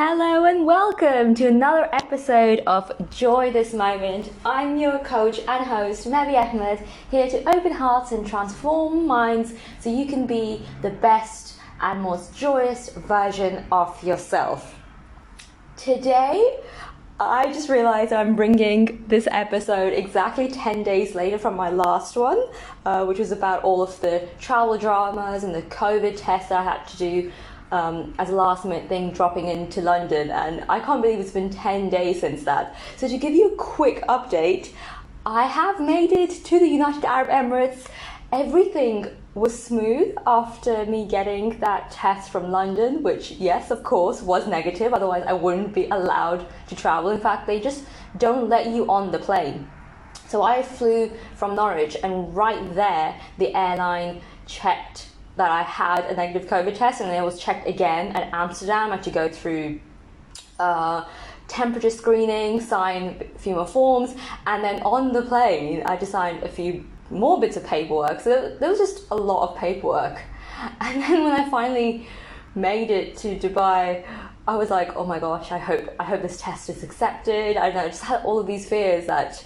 Hello and welcome to another episode of Joy This Moment. I'm your coach and host, Mevi Ahmed, here to open hearts and transform minds so you can be the best and most joyous version of yourself. Today, I just realized I'm bringing this episode exactly 10 days later from my last one, which was about all of the travel dramas and the COVID test that I had to do as a last minute thing dropping into London, and I can't believe it's been 10 days since that. So to give you a quick update, I have made it to the United Arab Emirates. Everything was smooth after me getting that test from London, which yes, of course, was negative, otherwise I wouldn't be allowed to travel. In fact, they just don't let you on the plane. So I flew from Norwich, and right there the airline checked that I had a negative COVID test, and then it was checked again at Amsterdam. I had to go through temperature screening, sign a few more forms, and then on the plane I just signed a few more bits of paperwork. So there was just a lot of paperwork. And then when I finally made it to Dubai, I was like, oh my gosh, I hope this test is accepted. I don't know, I just had all of these fears that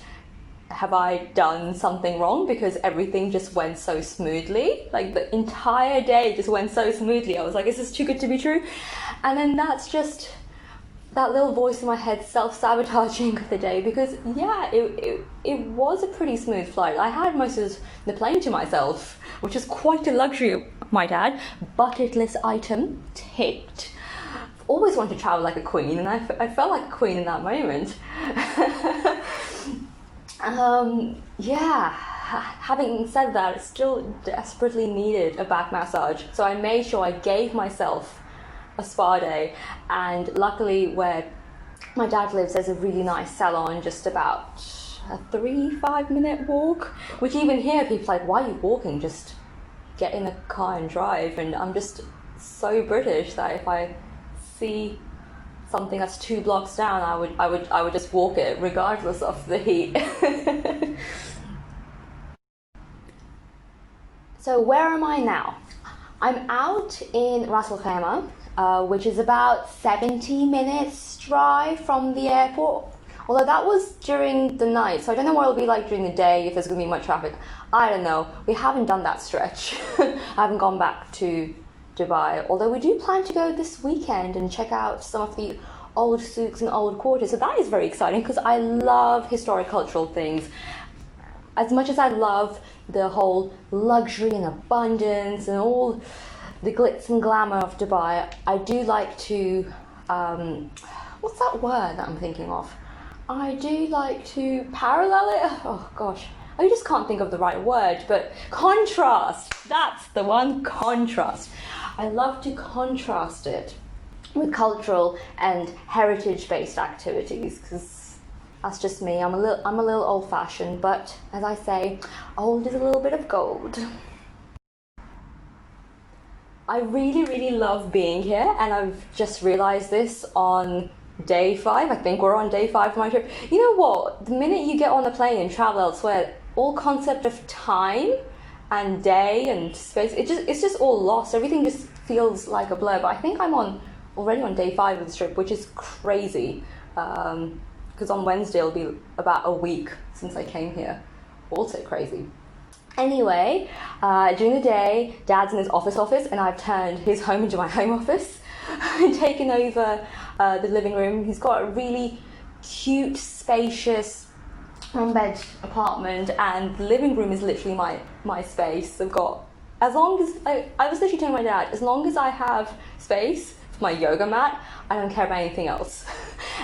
have I done something wrong, because everything just went so smoothly. Like the entire day just went so smoothly. I was like, is this too good to be true? And then that's just that little voice in my head self-sabotaging the day, because yeah, it was a pretty smooth flight. I had most of the plane to myself, which is quite a luxury, might add. Bucket list item ticked. Always wanted to travel like a queen, and I felt like a queen in that moment. Having said that, it still desperately needed a back massage. So I made sure I gave myself a spa day, and luckily where my dad lives, there's a really nice salon just about a 3-5 minute walk, which even here people are like, why are you walking? Just get in a car and drive. And I'm just so British that if I see something that's 2 blocks down, I would just walk it regardless of the heat. So where am I now? I'm out in Ras Al Khaimah, which is about 70 minutes drive from the airport. Although that was during the night, so I don't know what it'll be like during the day, if there's going to be much traffic. I don't know. We haven't done that stretch. I haven't gone back to Dubai, although we do plan to go this weekend and check out some of the old souks and old quarters. So that is very exciting, because I love historic cultural things. As much as I love the whole luxury and abundance and all the glitz and glamour of Dubai, I do like to, what's that word that I'm thinking of? I do like to parallel it. Oh gosh, I just can't think of the right word, but contrast. That's the one, contrast. I love to contrast it with cultural and heritage-based activities, because that's just me. I'm a little old-fashioned, but as I say, old is a little bit of gold. I really love being here, and I've just realized this on day 5. I think we're on day 5 of my trip. You know what? The minute you get on the plane and travel elsewhere, all concept of time and day and space, it's just all lost. Everything just feels like a blur. But I think I'm already on day 5 of this trip, which is crazy. Because on Wednesday it'll be about a week since I came here. Also crazy. Anyway, during the day, Dad's in his office, and I've turned his home into my home office and taken over the living room. He's got a really cute, spacious one-bed apartment, and the living room is literally my space. I've got, as long as, I was literally telling my dad, as long as I have space for my yoga mat, I don't care about anything else.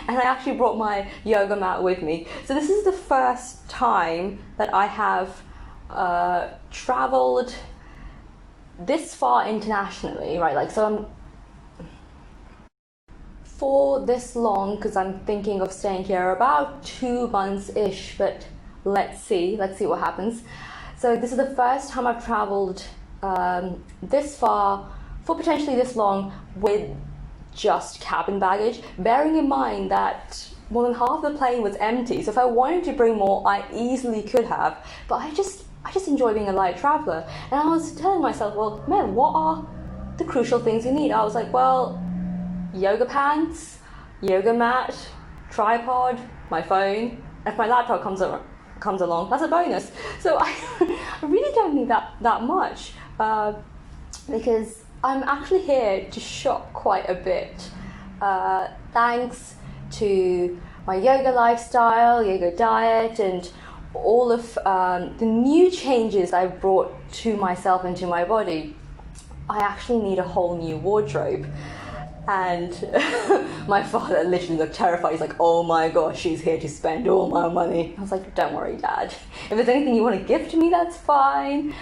And I actually brought my yoga mat with me. So this is the first time that I have traveled this far internationally, right? Like, so I'm for this long, because I'm thinking of staying here about 2 months-ish, but let's see what happens. So this is the first time I've traveled this far for potentially this long with just cabin baggage, bearing in mind that more than half the plane was empty. So if I wanted to bring more, I easily could have, but I just enjoy being a light traveler. And I was telling myself, well, man, what are the crucial things you need? I was like, well, yoga pants, yoga mat, tripod, my phone. If my laptop comes along, that's a bonus. So I really don't need that much because I'm actually here to shop quite a bit. Thanks to my yoga lifestyle, yoga diet, and all of the new changes I've brought to myself and to my body, I actually need a whole new wardrobe. And my father literally looked terrified. He's like, oh my gosh, she's here to spend all my money. I was like, don't worry, Dad. If there's anything you want to gift me, that's fine.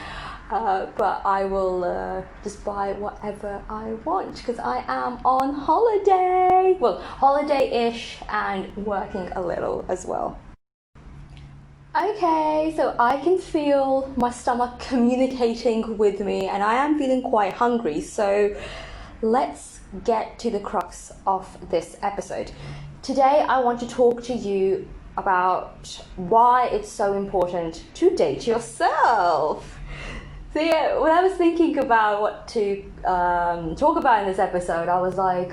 But I will just buy whatever I want because I am on holiday. Well, holiday-ish and working a little as well. Okay, so I can feel my stomach communicating with me and I am feeling quite hungry. So let's get to the crux of this episode. Today I want to talk to you about why it's so important to date yourself. So yeah, when I was thinking about what to talk about in this episode, I was like,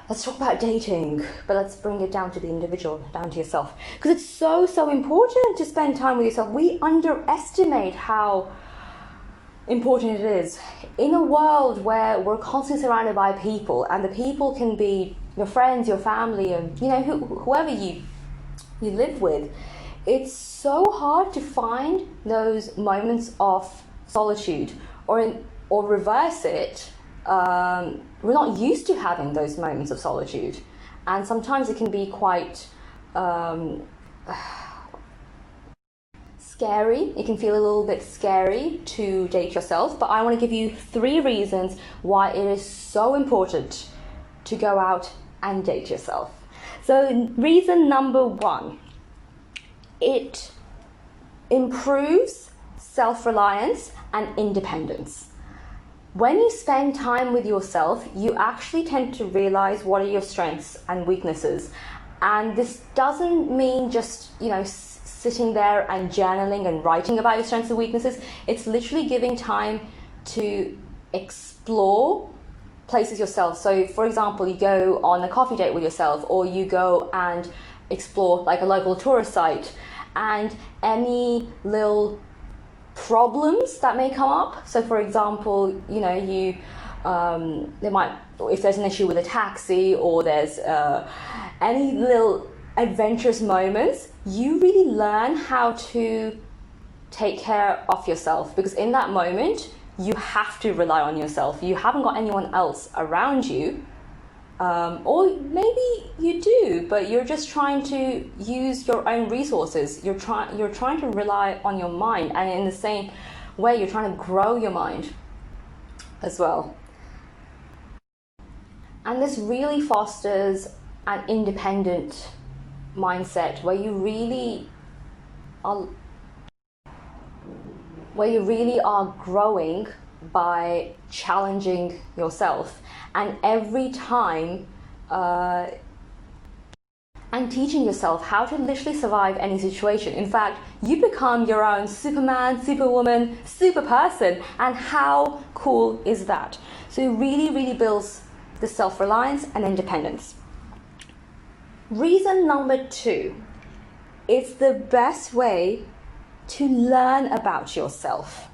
let's talk about dating, but let's bring it down to the individual, down to yourself. Because it's so important to spend time with yourself. We underestimate how important it is. In a world where we're constantly surrounded by people, and the people can be your friends, your family, and whoever you live with, it's so hard to find those moments of solitude, or reverse it. We're not used to having those moments of solitude, and sometimes it can be quite scary. It can feel a little bit scary to date yourself, but I want to give you 3 reasons why it is so important to go out and date yourself. So reason number 1, it improves self-reliance and independence. When you spend time with yourself, you actually tend to realize what are your strengths and weaknesses. And this doesn't mean just, sitting there and journaling and writing about your strengths and weaknesses. It's literally giving time to explore places yourself. So for example, you go on a coffee date with yourself, or you go and explore like a local tourist site, and any little problems that may come up. So for example, there might, if there's an issue with a taxi, or there's any little adventurous moments, you really learn how to take care of yourself, because in that moment you have to rely on yourself. You haven't got anyone else around you, or maybe you do, but you're just trying to use your own resources. You're trying to rely on your mind, and in the same way you're trying to grow your mind as well. And this really fosters an independent mindset where you really are growing by challenging yourself, and every time and teaching yourself how to literally survive any situation. In fact, you become your own Superman, Superwoman, super person, and how cool is that? So it really builds the self-reliance and independence. Reason number 2, it's the best way to learn about yourself,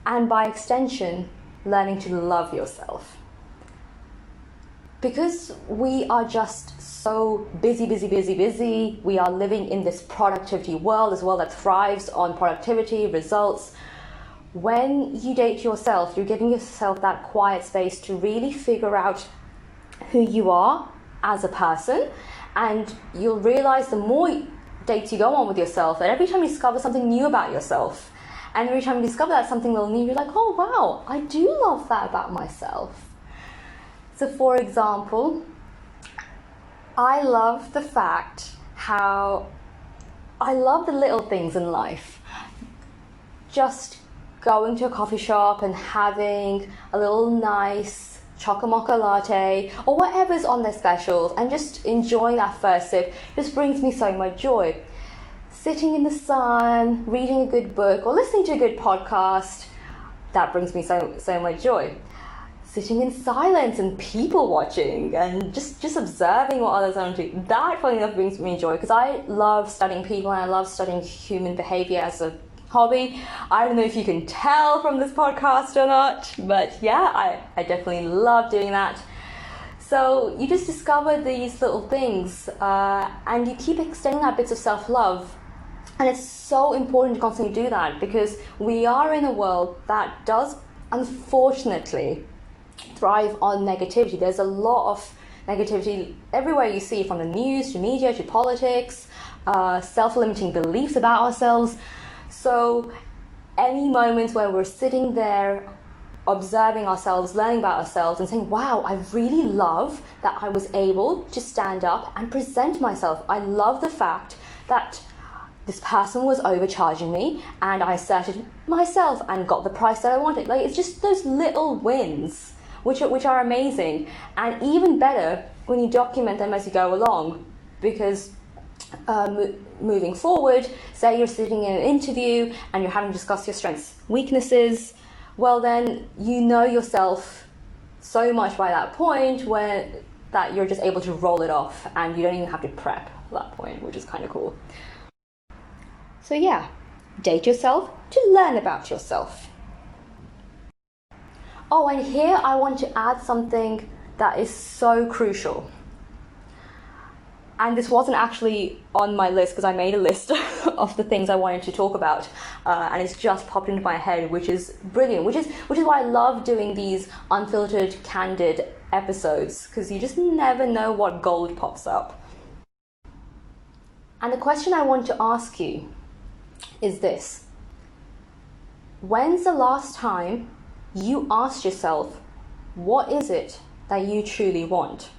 and by extension, learning to love yourself. Because we are just so busy, we are living in this productivity world, this world that thrives on productivity, results. When you date yourself, you're giving yourself that quiet space to really figure out who you are as a person. And you'll realize the more dates you go on with yourself, that every time you discover something new about yourself, and every time you discover that something little new, you're like, oh wow, I do love that about myself. So for example, I love the fact how I love the little things in life. Just going to a coffee shop and having a little nice chocolate mocha latte, or whatever's on their specials, and just enjoying that first sip just brings me so much joy. Sitting in the sun, reading a good book, or listening to a good podcast, that brings me so much joy. sitting in silence and people watching and just observing what others are doing. That, funny enough, brings me joy, because I love studying people and I love studying human behavior as a hobby. I don't know if you can tell from this podcast or not, but yeah, I definitely love doing that. So you just discover these little things and you keep extending that bits of self-love. And it's so important to constantly do that, because we are in a world that does, unfortunately, thrive on negativity. There's a lot of negativity everywhere you see, from the news to media to politics, self-limiting beliefs about ourselves. So any moments where we're sitting there observing ourselves, learning about ourselves and saying, wow, I really love that I was able to stand up and present myself. I love the fact that this person was overcharging me and I asserted myself and got the price that I wanted. Like, it's just those little wins which are amazing, and even better when you document them as you go along, because moving forward, say you're sitting in an interview and you're having to discuss your strengths, weaknesses, well then you know yourself so much by that point where that you're just able to roll it off and you don't even have to prep at that point, which is kind of cool. So yeah, date yourself to learn about yourself. Oh, and here I want to add something that is so crucial. And this wasn't actually on my list, because I made a list of the things I wanted to talk about, and it's just popped into my head, which is brilliant, which is why I love doing these unfiltered, candid episodes, because you just never know what gold pops up. And the question I want to ask you is this: when's the last time you asked yourself, what is it that you truly want?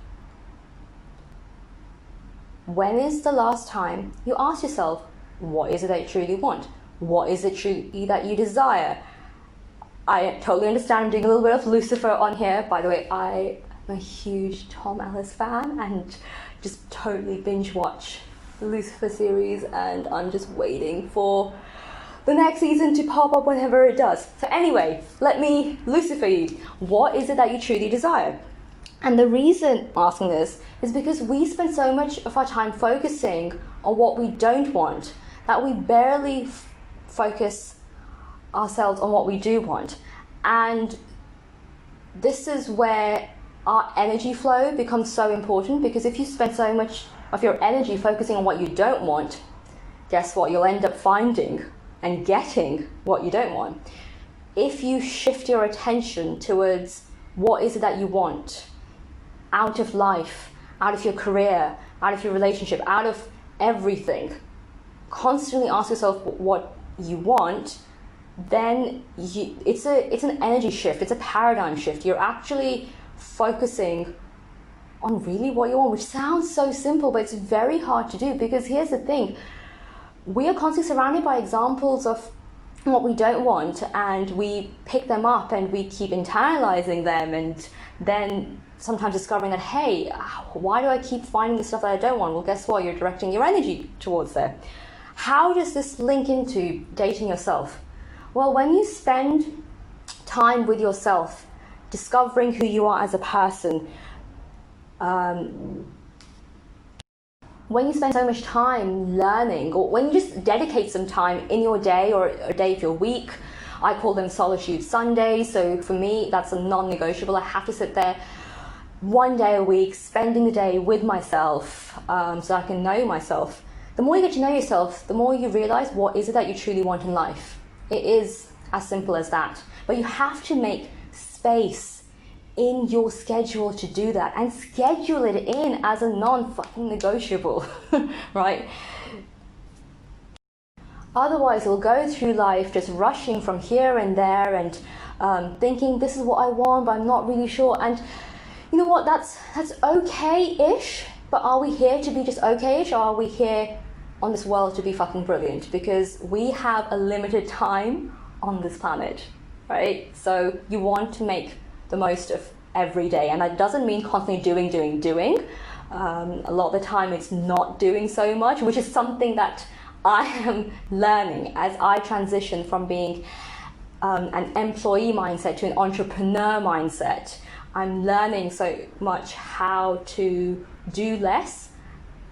When is the last time you asked yourself, what is it that you truly want? What is it truly that you desire? I totally understand I'm doing a little bit of Lucifer on here. By the way, I am a huge Tom Ellis fan and just totally binge watch the Lucifer series, and I'm just waiting for the next season to pop up whenever it does. So anyway, let me Lucifer you. What is it that you truly desire? And the reason I'm asking this is because we spend so much of our time focusing on what we don't want that we barely focus ourselves on what we do want. And this is where our energy flow becomes so important, because if you spend so much of your energy focusing on what you don't want, guess what? You'll end up finding and getting what you don't want. If you shift your attention towards what is it that you want out of life, out of your career, out of your relationship, out of everything, constantly ask yourself what you want, then it's an energy shift, it's a paradigm shift. You're actually focusing on really what you want, which sounds so simple, but it's very hard to do, because here's the thing: we are constantly surrounded by examples of what we don't want, and we pick them up and we keep internalizing them, and then sometimes discovering that, hey, why do I keep finding the stuff that I don't want? Well, guess what? You're directing your energy towards there. How does this link into dating yourself? Well, when you spend time with yourself, discovering who you are as a person, when you spend so much time learning, or when you just dedicate some time in your day or a day of your week, I call them solitude Sundays. So for me, that's a non-negotiable. I have to sit there one day a week, spending the day with myself, so I can know myself. The more you get to know yourself, the more you realize what is it that you truly want in life. It is as simple as that. But you have to make space in your schedule to do that, and schedule it in as a non-fucking negotiable, right? Otherwise, you'll go through life just rushing from here and there and thinking this is what I want, but I'm not really sure. And you know what? That's okay-ish. But are we here to be just okay-ish, or are we here on this world to be fucking brilliant? Because we have a limited time on this planet, right? So you want to make the most of every day, and that doesn't mean constantly doing. A lot of the time it's not doing so much, which is something that I am learning as I transition from being an employee mindset to an entrepreneur mindset. I'm learning so much how to do less,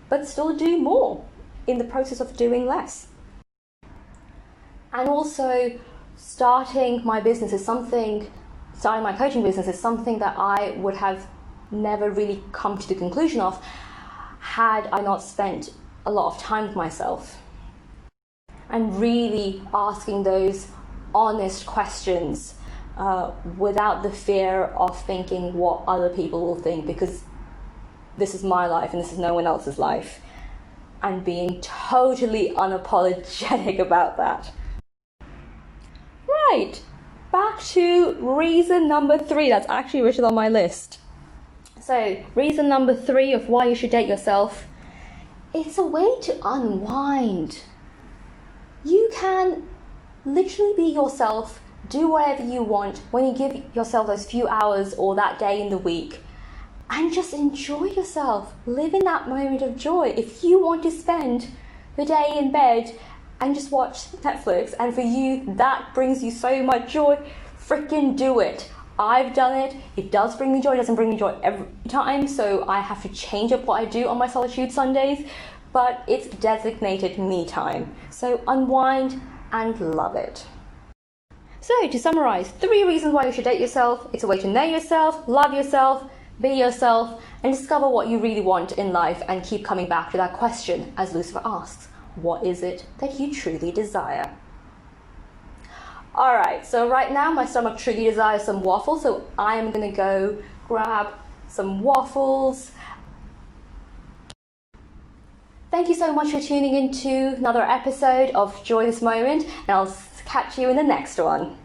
but still do more in the process of doing less. And also, starting my coaching business is something that I would have never really come to the conclusion of had I not spent a lot of time with myself and really asking those honest questions without the fear of thinking what other people will think, because this is my life and this is no one else's life, and being totally unapologetic about that. Right, back to reason number 3 that's actually written on my list. So, reason number 3 of why you should date yourself, it's a way to unwind. You can literally be yourself, do whatever you want when you give yourself those few hours or that day in the week, and just enjoy yourself. Live in that moment of joy. If you want to spend the day in bed and just watch Netflix, and for you that brings you so much joy, freaking do it. I've done it. It does bring me joy. It doesn't bring me joy every time, so I have to change up what I do on my Solitude Sundays, but it's designated me time. So unwind and love it. So to summarize, 3 reasons why you should date yourself. It's a way to know yourself, love yourself, be yourself, and discover what you really want in life, and keep coming back to that question, as Lucifer asks, what is it that you truly desire? Alright, so right now my stomach truly desires some waffles, so I am going to go grab some waffles. Thank you so much for tuning in to another episode of Joy This Moment, and I'll catch you in the next one.